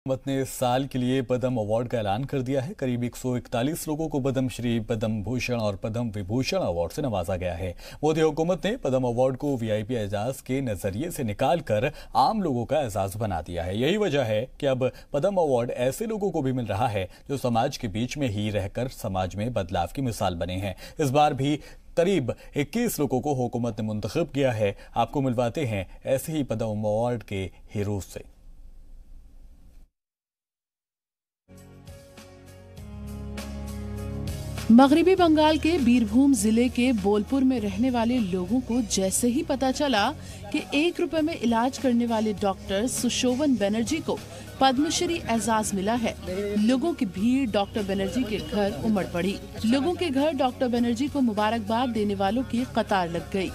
हुकूमत ने इस साल के लिए पद्म अवार्ड का ऐलान कर दिया है। करीब 141 लोगों को पद्म श्री, पद्म भूषण और पद्म विभूषण अवार्ड से नवाजा गया है। मोदी हुकूमत ने पद्म अवार्ड को वीआईपी एजाज के नजरिए से निकालकर आम लोगों का एजाज बना दिया है। यही वजह है कि अब पद्म अवार्ड ऐसे लोगों को भी मिल रहा है जो समाज के बीच में ही रहकर समाज में बदलाव की मिसाल बने हैं। इस बार भी करीब 21 लोगों को हुकूमत ने मुंतखब किया है। आपको मिलवाते हैं ऐसे ही पद्म अवार्ड के हीरो से। मगरिबी बंगाल के बीरभूम जिले के बोलपुर में रहने वाले लोगों को जैसे ही पता चला कि 1 रुपए में इलाज करने वाले डॉक्टर सुशोवन बनर्जी को पद्मश्री एजाज मिला है, लोगों की भीड़ डॉक्टर बनर्जी के घर उमड़ पड़ी। लोगों के घर डॉक्टर बनर्जी को मुबारकबाद देने वालों की कतार लग गई।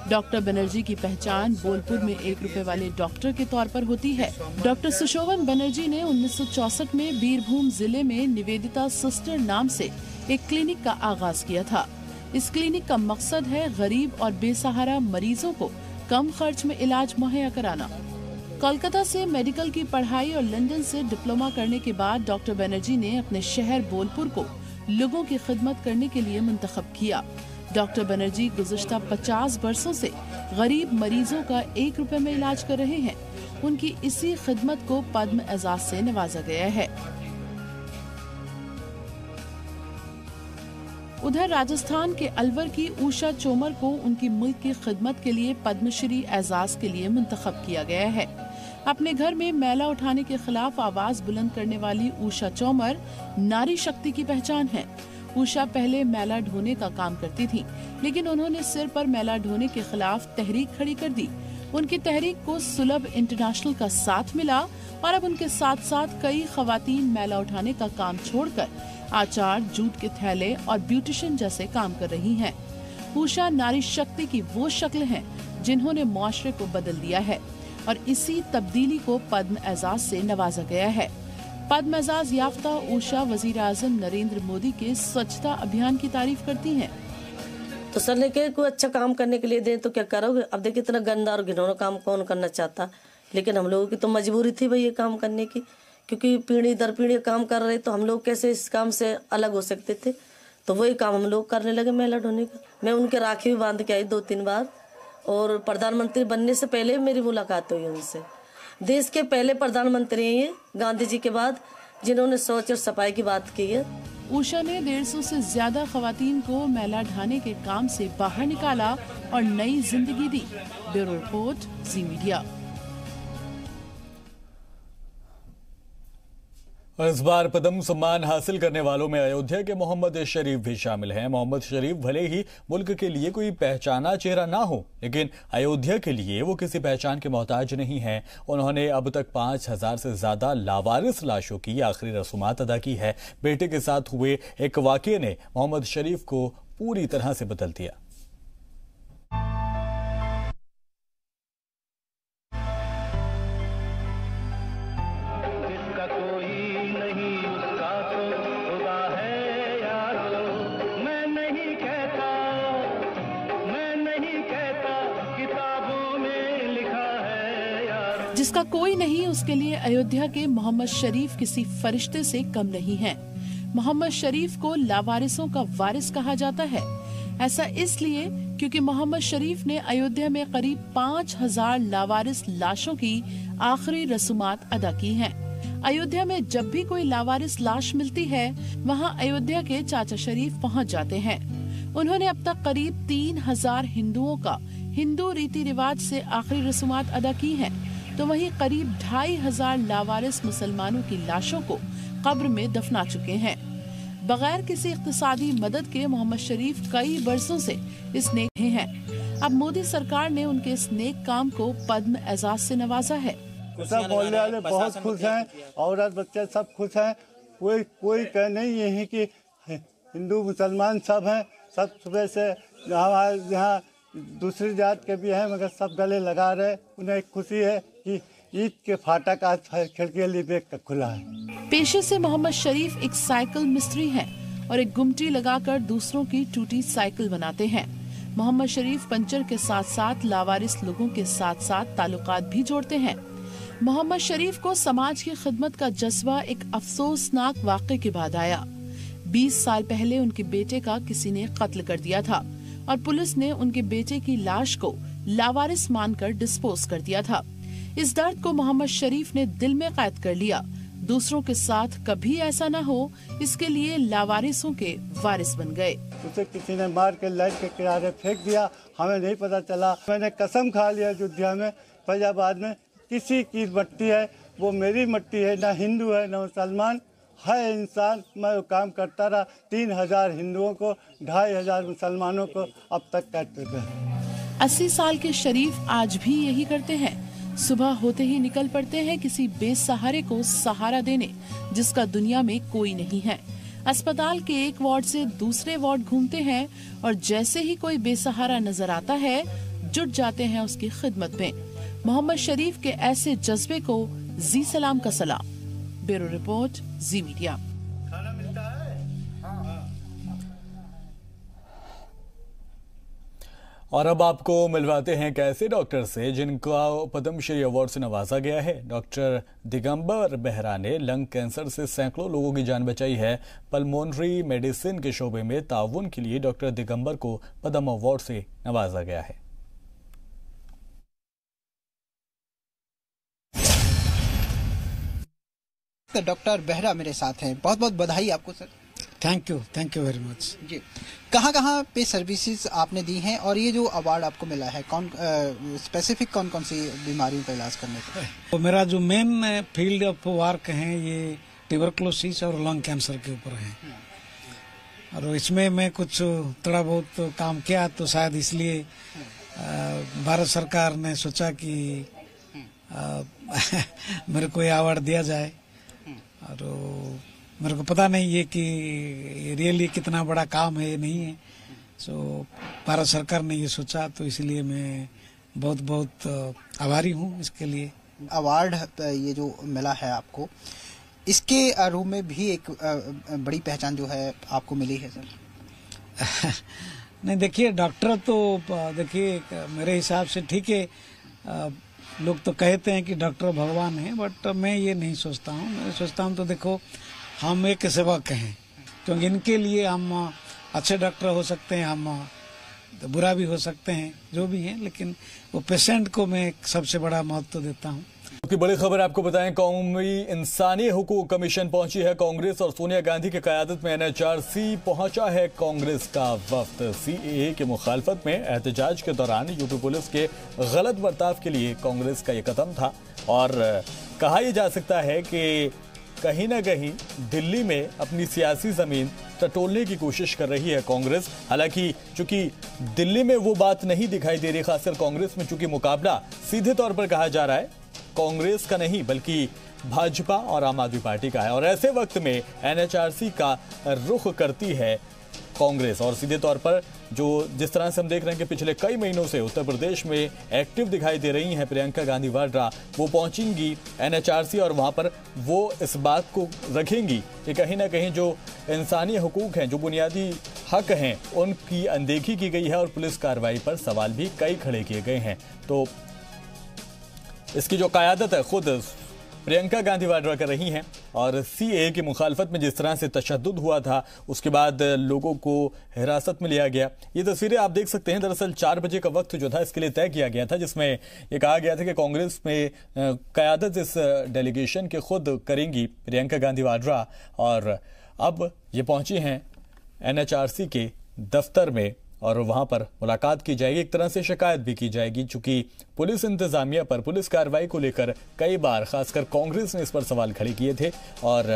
डॉक्टर बनर्जी की पहचान बोलपुर में 1 रुपए वाले डॉक्टर के तौर पर होती है। डॉक्टर सुशोवन बनर्जी ने 1964 में बीरभूम जिले में निवेदिता सिस्टर नाम से एक क्लिनिक का आगाज किया था। इस क्लिनिक का मकसद है गरीब और बेसहारा मरीजों को कम खर्च में इलाज मुहैया कराना। कोलकाता से मेडिकल की पढ़ाई और लंदन से डिप्लोमा करने के बाद डॉक्टर बनर्जी ने अपने शहर बोलपुर को लोगों की खिदमत करने के लिए मुंतखब किया। डॉक्टर बनर्जी गुज़िश्ता 50 वर्षों से गरीब मरीजों का 1 रुपए में इलाज कर रहे हैं। उनकी इसी खिदमत को पद्म एजाज से नवाजा गया है। उधर राजस्थान के अलवर की उषा चोमर को उनकी मुल्क की खिदमत के लिए पद्मश्री एजाज के लिए मुंतखब किया गया है। अपने घर में मैला उठाने के खिलाफ आवाज बुलंद करने वाली उषा चोमर नारी शक्ति की पहचान है। उषा पहले मैला ढोने का काम करती थी, लेकिन उन्होंने सिर पर मैला ढोने के खिलाफ तहरीक खड़ी कर दी। उनकी तहरीक को सुलभ इंटरनेशनल का साथ मिला और अब उनके साथ साथ कई खवातीन मैला उठाने का काम छोड़कर आचार, जूट के थैले और ब्यूटिशियन जैसे काम कर रही हैं। उषा नारी शक्ति की वो शक्ल हैं जिन्होंने मुआशरे को बदल दिया है और इसी तब्दीली को पद्म एजाज से नवाजा गया है। पद्म एजाज याफ्ता उषा वजीर आजम नरेंद्र मोदी के स्वच्छता अभियान की तारीफ करती हैं। तो सर ने कोई अच्छा काम करने के लिए दे तो क्या करोगे। अब देखिए इतना गंदा और घिनौना काम कौन करना चाहता, लेकिन हम लोगों की तो मजबूरी थी भाई ये काम करने की, क्योंकि पीढ़ी दर पीढ़ी काम कर रहे तो हम लोग कैसे इस काम से अलग हो सकते थे। तो वही काम हम लोग करने लगे मैला ढोने का। मैं उनके राखी भी बांध के आई 2-3 बार और प्रधानमंत्री बनने से पहले मेरी मुलाकात हुई उनसे। देश के पहले प्रधानमंत्री हैं ये गांधी जी के बाद, जिन्होंने स्वच्छ और सफाई की बात की है। उषा ने 150 से ज्यादा खवातीन को मैला ढाने के काम से बाहर निकाला और नई जिंदगी दी। ब्यूरो रिपोर्ट, जी मीडिया। और इस बार पद्म सम्मान हासिल करने वालों में अयोध्या के मोहम्मद शरीफ भी शामिल हैं। मोहम्मद शरीफ भले ही मुल्क के लिए कोई पहचाना चेहरा ना हो, लेकिन अयोध्या के लिए वो किसी पहचान के मोहताज नहीं हैं। उन्होंने अब तक 5000 से ज्यादा लावारिस लाशों की आखिरी रसूमात अदा की है। बेटे के साथ हुए एक वाकये ने मोहम्मद शरीफ को पूरी तरह से बदल दिया। जिसका कोई नहीं, उसके लिए अयोध्या के मोहम्मद शरीफ किसी फरिश्ते से कम नहीं हैं। मोहम्मद शरीफ को लावारिसों का वारिस कहा जाता है। ऐसा इसलिए क्योंकि मोहम्मद शरीफ ने अयोध्या में करीब 5000 लावारिस लाशों की आखिरी रसूमात अदा की हैं। अयोध्या में जब भी कोई लावारिस लाश मिलती है, वहाँ अयोध्या के चाचा शरीफ पहुँच जाते हैं। उन्होंने अब तक करीब 3000 हिंदुओं का हिंदू रीति रिवाज से आखिरी रसूमात अदा की हैं। तो वहीं करीब 2500 लावारिस मुसलमानों की लाशों को कब्र में दफना चुके हैं। बगैर किसी इख्तिसादी मदद के मोहम्मद शरीफ कई बरसों से इस नेक हैं। अब मोदी सरकार ने उनके इस नेक काम को पद्म एजाज से नवाजा है। सब बोलने वाले बहुत खुश हैं, औरत बच्चे सब खुश हैं। कोई कह नहीं है कि हिंदू मुसलमान सब हैं। सब सुबह से यहाँ दूसरी जात के भी हैं, मगर सब गले लगा रहे। उन्हें एक खुशी है कि ईद के फाटक आज खिड़की लिए खुला है। पेशे से मोहम्मद शरीफ एक साइकिल मिस्त्री हैं और एक गुमटी लगाकर दूसरों की टूटी साइकिल बनाते हैं। मोहम्मद शरीफ पंचर के साथ साथ लावारिस लोगों के साथ साथ ताल्लुकात भी जोड़ते हैं। मोहम्मद शरीफ को समाज की खिदमत का जज्बा एक अफसोसनाक वाक़े के बाद आया। 20 साल पहले उनके बेटे का किसी ने कत्ल कर दिया था और पुलिस ने उनके बेटे की लाश को लावारिस मानकर डिस्पोज कर दिया था। इस दर्द को मोहम्मद शरीफ ने दिल में कैद कर लिया। दूसरों के साथ कभी ऐसा न हो, इसके लिए लावारिसों के वारिस बन गए। उसे किसी ने मार के लाइट के किनारे फेंक दिया, हमें नहीं पता चला। मैंने कसम खा लिया अयोध्या में, फैजाबाद में, किसी की मट्टी है वो मेरी मट्टी है, ना हिंदू है ना मुसलमान है, इंसान। मैं वो काम करता रहा। 3000 हिंदुओं को, 2500 मुसलमानों को अब तक काट चुके हैं। 80 साल के शरीफ आज भी यही करते हैं। सुबह होते ही निकल पड़ते हैं किसी बेसहारे को सहारा देने, जिसका दुनिया में कोई नहीं है। अस्पताल के एक वार्ड से दूसरे वार्ड घूमते हैं और जैसे ही कोई बेसहारा नजर आता है, जुट जाते हैं उसकी खिदमत में। मोहम्मद शरीफ के ऐसे जज्बे को जी सलाम का सलाम। ब्यूरो रिपोर्ट, जी मीडिया। और अब आपको मिलवाते हैं कैसे डॉक्टर से जिनका पद्मश्री अवार्ड से नवाजा गया है। डॉक्टर दिगंबर बेहरा ने लंग कैंसर से सैकड़ों लोगों की जान बचाई है। पल्मोनरी मेडिसिन के शोबे में ताउन के लिए डॉक्टर दिगंबर को पद्म अवार्ड से नवाजा गया है। तो डॉक्टर बेहरा मेरे साथ हैं। बहुत बहुत बधाई आपको sir. Thank you very much जी। कहाँ पे सर्विसेज आपने दी हैं और ये जो अवार्ड आपको मिला है कौन स्पेसिफिक कौन सी बीमारियों का इलाज करने का? तो मेरा जो मेन फील्ड ऑफ वर्क है ये ट्यूबरकुलोसिस और लंग कैंसर के ऊपर है, और इसमें मैं कुछ थोड़ा बहुत काम किया, तो शायद इसलिए भारत सरकार ने सोचा कि मेरे को ये अवार्ड दिया जाए। और मेरे को पता नहीं है कि रियली कितना बड़ा काम है, नहीं है। सो भारत सरकार ने ये सोचा, तो इसलिए मैं बहुत बहुत आभारी हूँ इसके लिए। अवार्ड ये जो मिला है आपको, इसके रूप में भी एक बड़ी पहचान जो है आपको मिली है सर। नहीं देखिए, डॉक्टर तो देखिए मेरे हिसाब से ठीक है, लोग तो कहते हैं कि डॉक्टर भगवान है, बट मैं ये नहीं सोचता हूँ। मैं सोचता हूँ तो देखो हम एक सेवक हैं, क्योंकि इनके लिए हम अच्छे डॉक्टर हो सकते हैं, हम तो बुरा भी हो सकते हैं, जो भी हैं, लेकिन वो पेशेंट को मैं सबसे बड़ा महत्व देता हूँ। की बड़ी खबर आपको बताएं, कौमी इंसानी हुकूक कमीशन पहुंची है कांग्रेस और सोनिया गांधी की क़यादत में एनएचआरसी पहुंचा है कांग्रेस का वफ्द। सीएए की मुखालफत में एहतजाज के दौरान यूपी पुलिस के गलत बर्ताव के लिए कांग्रेस का ये कदम था, और कहा यह जा सकता है कि कहीं ना कहीं दिल्ली में अपनी सियासी जमीन टटोलने की कोशिश कर रही है कांग्रेस। हालांकि चूंकि दिल्ली में वो बात नहीं दिखाई दे रही, खासकर कांग्रेस में, चूंकि मुकाबला सीधे तौर पर कहा जा रहा है कांग्रेस का नहीं बल्कि भाजपा और आम आदमी पार्टी का है, और ऐसे वक्त में एनएचआरसी का रुख करती है कांग्रेस। और सीधे तौर पर जो जिस तरह से हम देख रहे हैं कि पिछले कई महीनों से उत्तर प्रदेश में एक्टिव दिखाई दे रही हैं प्रियंका गांधी वाड्रा, वो पहुंचेंगी एनएचआरसी और वहां पर वो इस बात को रखेंगी कि कहीं ना कहीं जो इंसानी हुकूक हैं, जो बुनियादी हक हैं, उनकी अनदेखी की गई है और पुलिस कार्रवाई पर सवाल भी कई खड़े किए गए हैं। तो इसकी जो क़यादत है खुद प्रियंका गांधी वाड्रा कर रही हैं, और सीएए की मुखालफत में जिस तरह से तशद्दुद हुआ था, उसके बाद लोगों को हिरासत में लिया गया। ये तस्वीरें आप देख सकते हैं। दरअसल 4 बजे का वक्त जो था इसके लिए तय किया गया था, जिसमें ये कहा गया था कि कांग्रेस में क़यादत इस डेलीगेशन के खुद करेंगी प्रियंका गांधी वाड्रा, और अब ये पहुंची हैं एनएचआरसी के दफ्तर में और वहां पर मुलाकात की जाएगी। एक तरह से शिकायत भी की जाएगी, चूंकि पुलिस इंतजामिया पर पुलिस कार्रवाई को लेकर कई बार खासकर कांग्रेस ने इस पर सवाल खड़े किए थे। और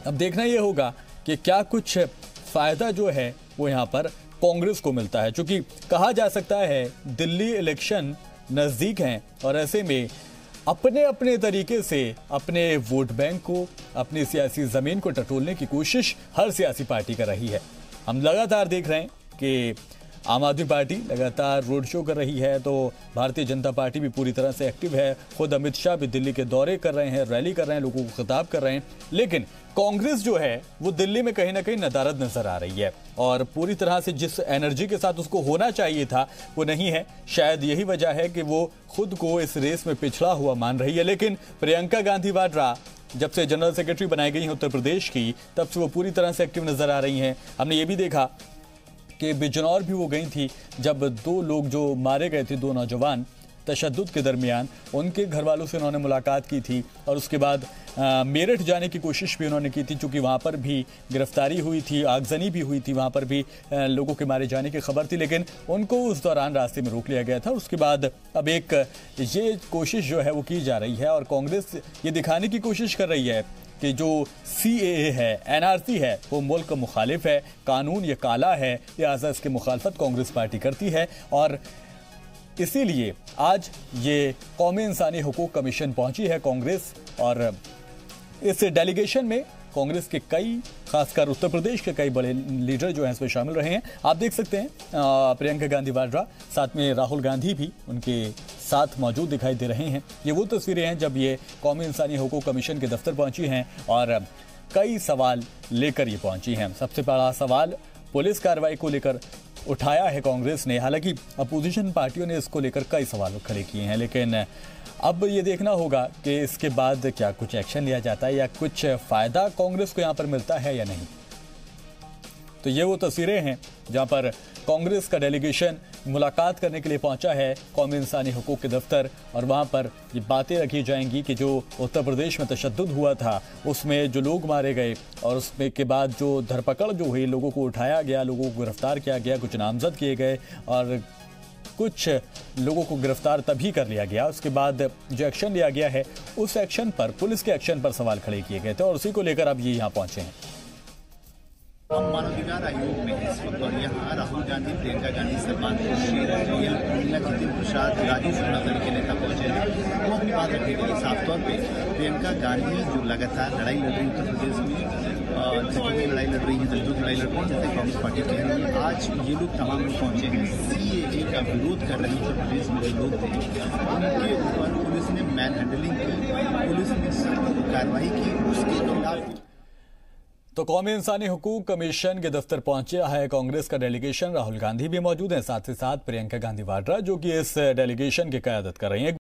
अब देखना यह होगा कि क्या कुछ फायदा जो है वो यहाँ पर कांग्रेस को मिलता है, चूंकि कहा जा सकता है दिल्ली इलेक्शन नजदीक हैं और ऐसे में अपने अपने तरीके से अपने वोट बैंक को, अपनी सियासी जमीन को टटोलने की कोशिश हर सियासी पार्टी कर रही है। हम लगातार देख रहे हैं कि आम आदमी पार्टी लगातार रोड शो कर रही है, तो भारतीय जनता पार्टी भी पूरी तरह से एक्टिव है। खुद अमित शाह भी दिल्ली के दौरे कर रहे हैं, रैली कर रहे हैं, लोगों को खिताब कर रहे हैं। लेकिन कांग्रेस जो है वो दिल्ली में कहीं ना कहीं नदारद नजर आ रही है और पूरी तरह से जिस एनर्जी के साथ उसको होना चाहिए था वो नहीं है। शायद यही वजह है कि वो खुद को इस रेस में पिछड़ा हुआ मान रही है। लेकिन प्रियंका गांधी वाड्रा जब से जनरल सेक्रेटरी बनाई गई हैं उत्तर प्रदेश की, तब से वो पूरी तरह से एक्टिव नजर आ रही हैं। हमने ये भी देखा कि बिजनौर भी वो गई थी जब 2 लोग जो मारे गए थे, 2 नौजवान तशद्दुद के दरमियान, उनके घर वालों से उन्होंने मुलाकात की थी और उसके बाद मेरठ जाने की कोशिश भी उन्होंने की थी, क्योंकि वहाँ पर भी गिरफ्तारी हुई थी, आगजनी भी हुई थी, वहाँ पर भी लोगों के मारे जाने की खबर थी, लेकिन उनको उस दौरान रास्ते में रोक लिया गया था। उसके बाद अब एक ये कोशिश जो है वो की जा रही है और कांग्रेस ये दिखाने की कोशिश कर रही है कि जो CAA है, NRC है, वो मुल्क का मुखालिफ है, कानून ये काला है, लिहाजा इसकी मुखालफत कांग्रेस पार्टी करती है। और इसीलिए आज ये कौमी इंसानी हुकूक कमीशन पहुंची है कांग्रेस और इस डेलीगेशन में कांग्रेस के कई, खासकर उत्तर प्रदेश के कई बड़े लीडर जो हैं इसमें शामिल रहे हैं। आप देख सकते हैं प्रियंका गांधी वाड्रा, साथ में राहुल गांधी भी उनके साथ मौजूद दिखाई दे रहे हैं। ये वो तस्वीरें हैं जब ये कौमी इंसानी हुकूक कमीशन के दफ्तर पहुंची हैं और कई सवाल लेकर ये पहुंची हैं। सबसे बड़ा सवाल पुलिस कार्रवाई को लेकर उठाया है कांग्रेस ने। हालांकि अपोजिशन पार्टियों ने इसको लेकर कई सवाल खड़े किए हैं, लेकिन अब ये देखना होगा कि इसके बाद क्या कुछ एक्शन लिया जाता है या कुछ फायदा कांग्रेस को यहाँ पर मिलता है या नहीं। तो ये वो तस्वीरें हैं जहाँ पर कांग्रेस का डेलीगेशन मुलाकात करने के लिए पहुंचा है कौमी इंसानी हुकूक के दफ्तर और वहाँ पर ये बातें रखी जाएंगी कि जो उत्तर प्रदेश में तशद्दुद हुआ था, उसमें जो लोग मारे गए और उसमें के बाद जो धरपकड़ जो हुई, लोगों को उठाया गया, लोगों को गिरफ्तार किया गया, कुछ नामजद किए गए और कुछ लोगों को गिरफ्तार तभी कर लिया गया। उसके बाद जो एक्शन लिया गया है उस एक्शन पर, पुलिस के एक्शन पर सवाल खड़े किए गए थे और उसी को लेकर अब ये यहाँ पहुंचे हैं। हम मानवाधिकार आयोग में इस वक्त और यहाँ राहुल गांधी, प्रियंका गांधी, सलमान खुर्शीद, मीना जितिन प्रसाद, राजू शुक्ला के नेता पहुंचे हैं। वो अपनी बात रखने के लिए साफ तौर पे प्रियंका गांधी जो लगातार लड़ाई लड़ रही उत्तर प्रदेश में, जगह लड़ाई लड़ रही है, दलितों की लड़ाई लड़ रही है, जैसे कांग्रेस पार्टी कह रही है, आज ये लोग तमाम लोग पहुंचे हैं। CAA का विरोध कर रहे उत्तर प्रदेश में जो लोग थे उनके ऊपर पुलिस ने मैन हैंडलिंग की, पुलिस ने सख्त कार्रवाई की, उसके खिलाफ। तो कौमी इंसानी हुकूक कमीशन के दफ्तर पहुंचा है कांग्रेस का डेलीगेशन। राहुल गांधी भी मौजूद हैं, साथ ही साथ प्रियंका गांधी वाड्रा जो कि इस डेलीगेशन की क़यादत कर रही हैं।